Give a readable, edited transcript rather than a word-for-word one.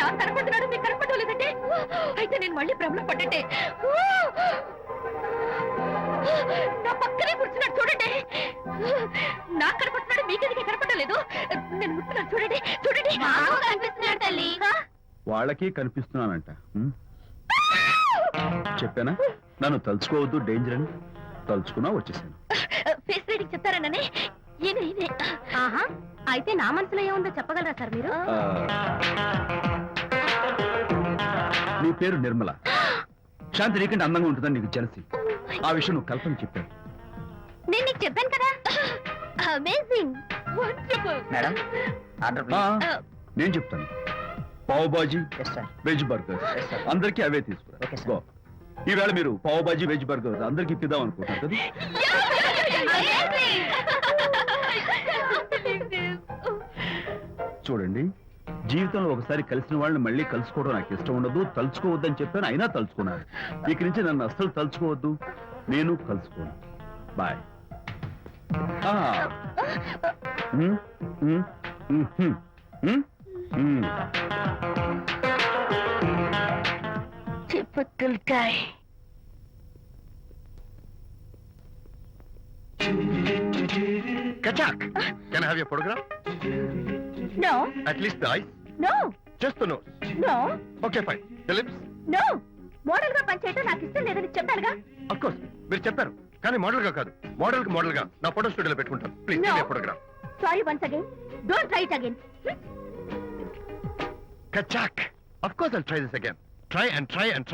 నాకు కనపడుతున్నాడు, మీకు కనపడటం లేదంటే అయితే నేను మళ్ళీ భ్రమలో పడ్డంటే. నా పక్కనే కూర్చున్నాడు చూడండి. నాకు కనపడుతున్నాడు, మీకెందుకు కనపడటం లేదు? నేను ముట్టున్నాను చూడండి, చూడండి. కనిపిస్తున్నాడు తల్లి. వాళ్ళకి కనిపిస్తున్నానంట. చెప్పానా నన్ను తలుచుకోవద్దు, డేంజర్ అని. తలుచుకున్నా వచ్చేసాను. ఫేస్ రీడింగ్ చెప్తారననే. ఆహా, అయితే నా మనసులో ఏముందో చెప్పగలరా సార్ మీరు? నీ పేరు నిర్మల. శాంతి నీకంటే అందంగా ఉంటుందని నీకు తెలిసి ఆ విషయం నువ్వు కల్పన చెప్పాను. నేను నీకు చెప్పాను కదా. Amazing, wonderful. మేడం నేను చెప్తాను. పావ్ బాజీ, వెజ్ బర్గర్ అందరికీ అవే తీసుకురా. ఈవేళ మీరు పావ్ బాజీ వెజ్ బర్గర్ అందరికి ఇద్దాం అనుకుంటారు కదా. చూడండి, జీవితంలో ఒకసారి కలిసిన వాళ్ళని మళ్ళీ కలుసుకోవడం నాకు ఇష్టం ఉండదు. తలుచుకోవద్దని చెప్పాను, అయినా తలుచుకున్నాను. ఇక నుంచి నన్ను అస్సలు తలుచుకోవద్దు, నేను కలుసుకోను. Bye. Typical guy. Kachak, can I have your photograph? No. At least the eyes? No. Just the nose? No. Okay, fine. The lips? No. Model గా పనిచేయటం నాకు ఇష్టం లేదని చెప్పానుగా. Of course. మీరు చెప్పారు, కానీ మోడల్ గా కాదు. మోడల్ గా నా ఫోటో స్టూడియోలో పెట్టుకుంటాను. Please No. Photograph. Sorry once again. Don't try it again. Kachak. Of course I'll try this again. Try and try and try.